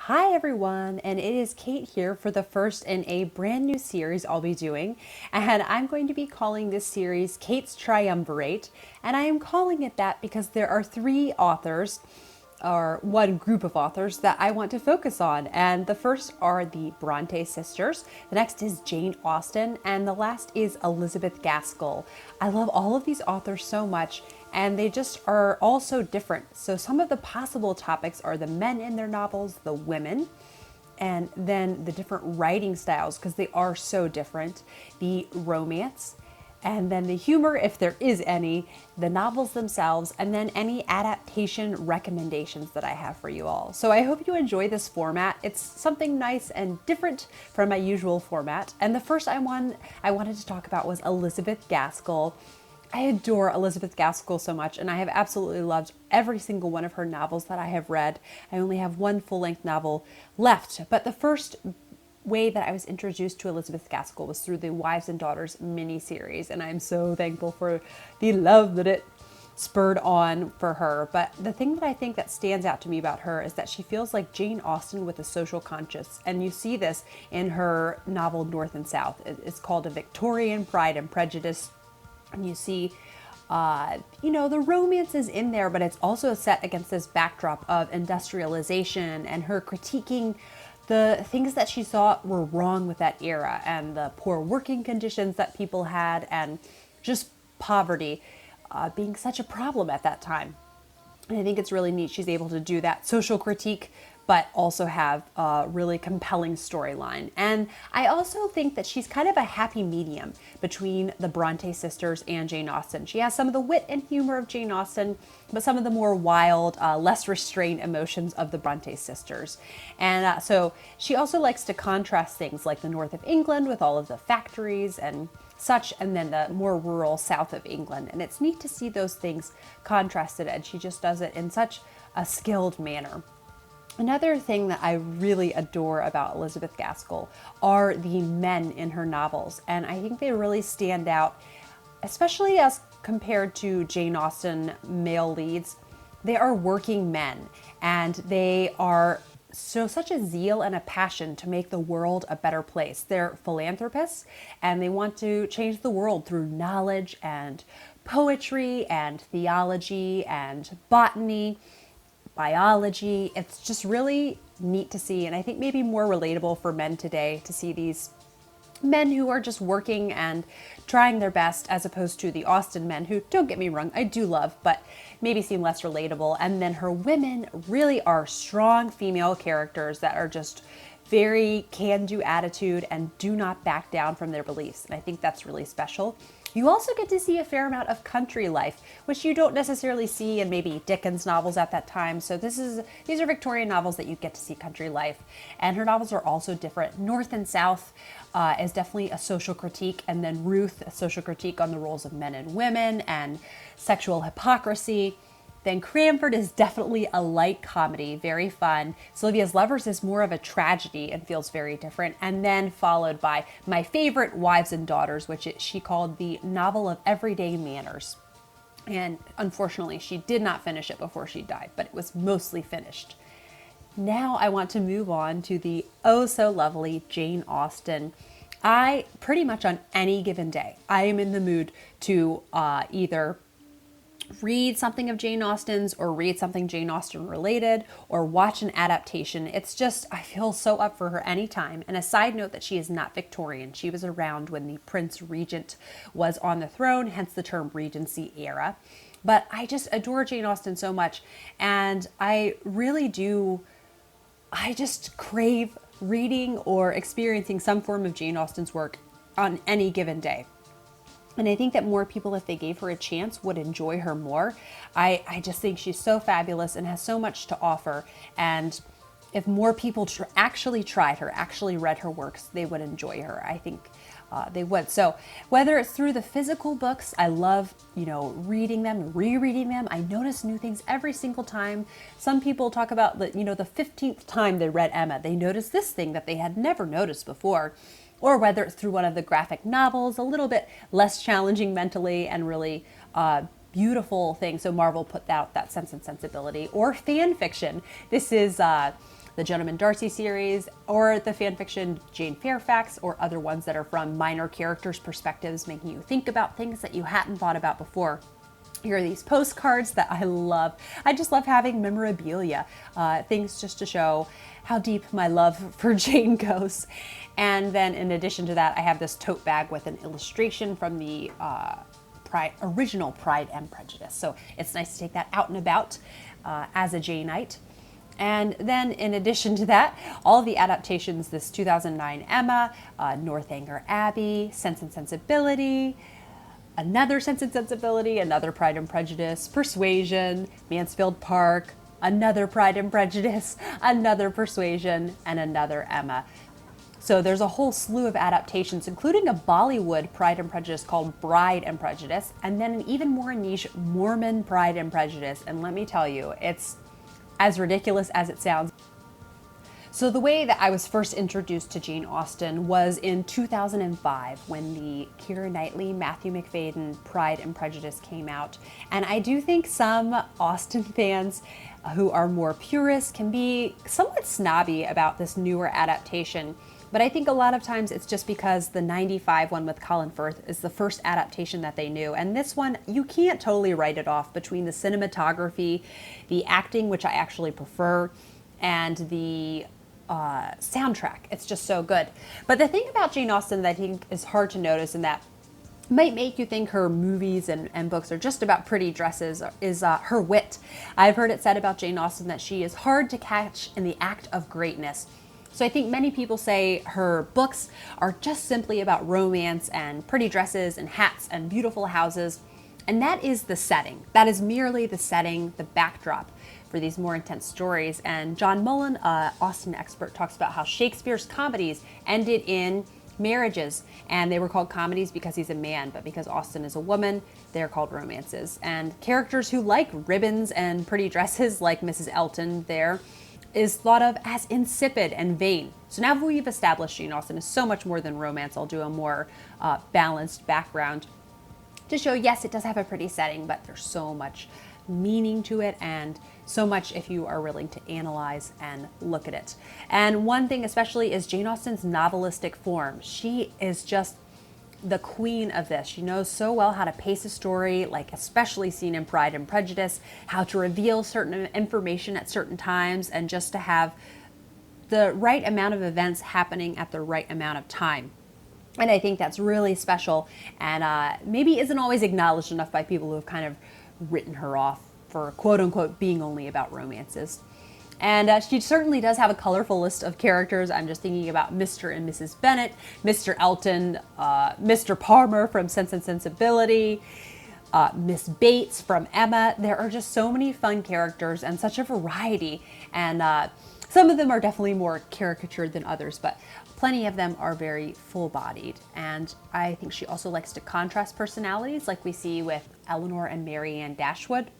Hi everyone, and it is Kate here for the first in a brand new series I'll be doing, and I'm going to be calling this series Kate's Triumvirate, and I am calling it that because there are three authors, or one group of authors, that I want to focus on, and the first are the Bronte sisters, the next is Jane Austen, and the last is Elizabeth Gaskell. I love all of these authors so much, and they just are all so different. So some of the possible topics are the men in their novels, the women, and then the different writing styles, because they are so different, the romance, and then the humor, if there is any, the novels themselves, and then any adaptation recommendations that I have for you all. So I hope you enjoy this format. It's something nice and different from my usual format. And the first I wanted to talk about was Elizabeth Gaskell. I adore Elizabeth Gaskell so much, and I have absolutely loved every single one of her novels that I have read. I only have one full-length novel left, but the first way that I was introduced to Elizabeth Gaskell was through the Wives and Daughters miniseries, and I'm so thankful for the love that it spurred on for her. But the thing that I think that stands out to me about her is that she feels like Jane Austen with a social conscience, and you see this in her novel North and South. It's called A Victorian Pride and Prejudice. And you see, the romance is in there, but it's also set against this backdrop of industrialization and her critiquing the things that she thought were wrong with that era and the poor working conditions that people had and just poverty being such a problem at that time. And I think it's really neat she's able to do that social critique, but also have a really compelling storyline. And I also think that she's kind of a happy medium between the Bronte sisters and Jane Austen. She has some of the wit and humor of Jane Austen, but some of the more wild, less restrained emotions of the Bronte sisters. And so she also likes to contrast things like the north of England with all of the factories and such, and then the more rural south of England. And it's neat to see those things contrasted, and she just does it in such a skilled manner. Another thing that I really adore about Elizabeth Gaskell are the men in her novels, and I think they really stand out, especially as compared to Jane Austen male leads. They are working men, and they are such a zeal and a passion to make the world a better place. They're philanthropists, and they want to change the world through knowledge and poetry and theology and botany, biology. It's just really neat to see, and I think maybe more relatable for men today to see these men who are just working and trying their best, as opposed to the Austen men, who, don't get me wrong, I do love, but maybe seem less relatable. And then her women really are strong female characters that are just very can-do attitude and do not back down from their beliefs. And I think that's really special. You also get to see a fair amount of country life, which you don't necessarily see in maybe Dickens novels at that time. So these are Victorian novels that you get to see country life. And her novels are also different. North and South is definitely a social critique, and then Ruth, a social critique on the roles of men and women and sexual hypocrisy. Then Cranford is definitely a light comedy, very fun. Sylvia's Lovers is more of a tragedy and feels very different. And then followed by my favorite, Wives and Daughters, which she called the novel of everyday manners. And unfortunately, she did not finish it before she died, but it was mostly finished. Now I want to move on to the oh so lovely Jane Austen. I pretty much on any given day, I am in the mood to either read something of Jane Austen's or read something Jane Austen related or watch an adaptation. It's just, I feel so up for her anytime. And a side note that she is not Victorian. She was around when the Prince Regent was on the throne, hence the term Regency era. But I just adore Jane Austen so much. And I really do, I just crave reading or experiencing some form of Jane Austen's work on any given day. And I think that more people, if they gave her a chance, would enjoy her more. I just think she's so fabulous and has so much to offer. And if more people actually tried her, actually read her works, they would enjoy her. I think they would. So whether it's through the physical books, I love, reading them, rereading them. I notice new things every single time. Some people talk about the 15th time they read Emma, they noticed this thing that they had never noticed before. Or whether it's through one of the graphic novels, a little bit less challenging mentally and really beautiful thing. So Marvel put out that Sense and Sensibility, or fan fiction. This is the Gentleman Darcy series, or the fanfiction Jane Fairfax, or other ones that are from minor characters' perspectives, making you think about things that you hadn't thought about before. Here are these postcards that I love. I just love having memorabilia, things just to show how deep my love for Jane goes. And then in addition to that, I have this tote bag with an illustration from the original Pride and Prejudice. So it's nice to take that out and about as a Janeite. And then in addition to that, all of the adaptations, this 2009 Emma, Northanger Abbey, Sense and Sensibility, another Sense and Sensibility, another Pride and Prejudice, Persuasion, Mansfield Park, another Pride and Prejudice, another Persuasion, and another Emma. So there's a whole slew of adaptations, including a Bollywood Pride and Prejudice called Bride and Prejudice, and then an even more niche Mormon Pride and Prejudice. And let me tell you, it's as ridiculous as it sounds. So the way that I was first introduced to Jane Austen was in 2005 when the Keira Knightley, Matthew Macfadyen Pride and Prejudice came out. And I do think some Austen fans who are more purists can be somewhat snobby about this newer adaptation. But I think a lot of times it's just because the 95 one with Colin Firth is the first adaptation that they knew. And this one, you can't totally write it off between the cinematography, the acting, which I actually prefer, and the soundtrack. It's just so good. But the thing about Jane Austen that I think is hard to notice and that might make you think her movies and books are just about pretty dresses is her wit. I've heard it said about Jane Austen that she is hard to catch in the act of greatness. So I think many people say her books are just simply about romance and pretty dresses and hats and beautiful houses. And that is the setting. That is merely the setting, the backdrop for these more intense stories. And John Mullen, an Austen expert, talks about how Shakespeare's comedies ended in marriages, and they were called comedies because he's a man, but because Austen is a woman, they're called romances. And characters who like ribbons and pretty dresses, like Mrs. Elton there, is thought of as insipid and vain. So now that we've established Jane Austen is so much more than romance, I'll do a more balanced background to show, yes, it does have a pretty setting, but there's so much meaning to it and so much if you are willing to analyze and look at it. And one thing especially is Jane Austen's novelistic form. She is just the queen of this. She knows so well how to pace a story, like especially seen in Pride and Prejudice, how to reveal certain information at certain times and just to have the right amount of events happening at the right amount of time. And I think that's really special and maybe isn't always acknowledged enough by people who have kind of written her off for quote unquote being only about romances. And she certainly does have a colorful list of characters. I'm just thinking about Mr. and Mrs. Bennet, Mr. Elton, Mr. Palmer from Sense and Sensibility, Miss Bates from Emma. There are just so many fun characters and such a variety. And some of them are definitely more caricatured than others, but plenty of them are very full-bodied. And I think she also likes to contrast personalities like we see with Eleanor and Marianne Dashwood.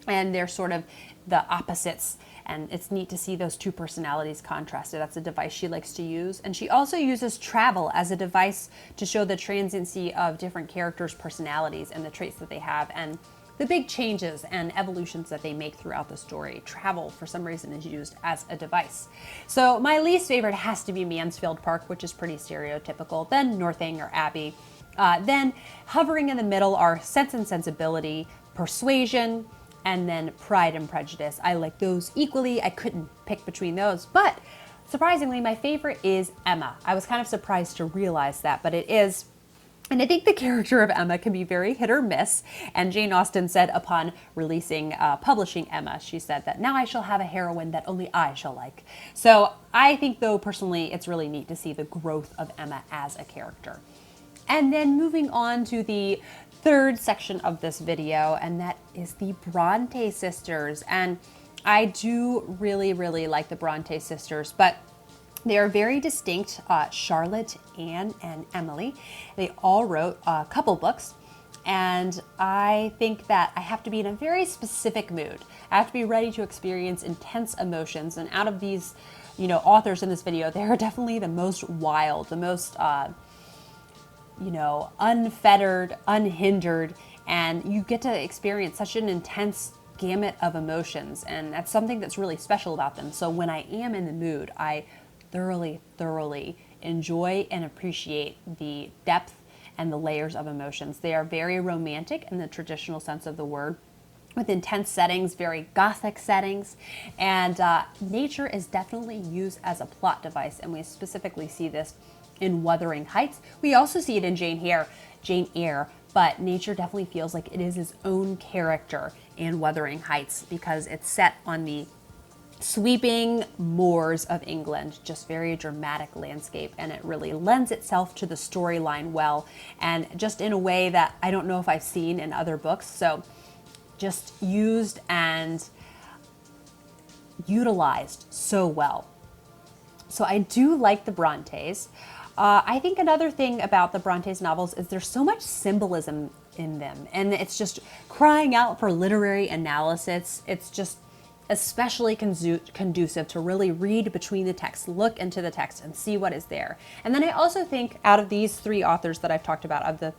And they're sort of the opposites. And it's neat to see those two personalities contrasted. That's a device she likes to use. And she also uses travel as a device to show the transiency of different characters' personalities and the traits that they have and the big changes and evolutions that they make throughout the story. Travel, for some reason, is used as a device. So my least favorite has to be Mansfield Park, which is pretty stereotypical. Then Northanger Abbey. Then hovering in the middle are Sense and Sensibility, Persuasion, and then Pride and Prejudice. I like those equally. I couldn't pick between those, but surprisingly, my favorite is Emma. I was kind of surprised to realize that, but it is. And I think the character of Emma can be very hit or miss. And Jane Austen said upon publishing Emma, she said that now I shall have a heroine that only I shall like. So I think though, personally, it's really neat to see the growth of Emma as a character. And then moving on to the third section of this video, and that is the Bronte sisters. And I do really, really like the Bronte sisters, but they are very distinct. Charlotte, Anne, and Emily. They all wrote a couple books, and I think that I have to be in a very specific mood. I have to be ready to experience intense emotions, and out of these, authors in this video, they are definitely the most wild, the most unfettered, unhindered, and you get to experience such an intense gamut of emotions, and that's something that's really special about them. So when I am in the mood, I thoroughly enjoy and appreciate the depth and the layers of emotions. They are very romantic in the traditional sense of the word, with intense settings, very gothic settings, and nature is definitely used as a plot device, and we specifically see this in Wuthering Heights. We also see it in Jane Eyre, but nature definitely feels like it is its own character in Wuthering Heights because it's set on the sweeping moors of England, just very dramatic landscape, and it really lends itself to the storyline well, and just in a way that I don't know if I've seen in other books. So just used and utilized so well. So I do like the Brontes. I think another thing about the Brontes novels is there's so much symbolism in them, and it's just crying out for literary analysis. It's just especially conducive to really read between the text, look into the text, and see what is there. And then I also think out of these three authors that I've talked about, of the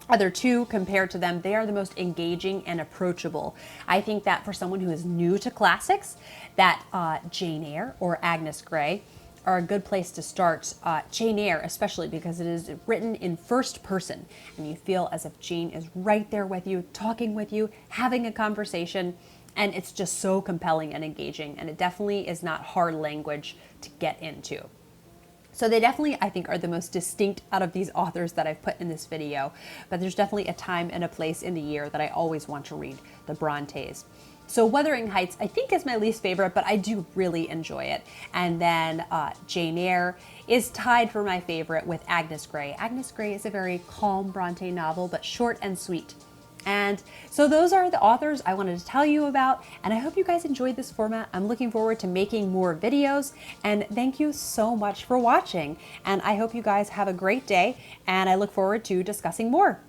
other two compared to them, they are the most engaging and approachable. I think that for someone who is new to classics, that Jane Eyre or Agnes Grey are a good place to start. Jane Eyre especially because it is written in first person, and you feel as if Jane is right there with you, talking with you, having a conversation, and it's just so compelling and engaging, and it definitely is not hard language to get into. So they definitely, I think, are the most distinct out of these authors that I've put in this video, but there's definitely a time and a place in the year that I always want to read the Brontes. So Wuthering Heights, I think, is my least favorite, but I do really enjoy it. And then Jane Eyre is tied for my favorite with Agnes Grey. Agnes Grey is a very calm Bronte novel, but short and sweet. And so those are the authors I wanted to tell you about, and I hope you guys enjoyed this format. I'm looking forward to making more videos, and thank you so much for watching. And I hope you guys have a great day, and I look forward to discussing more.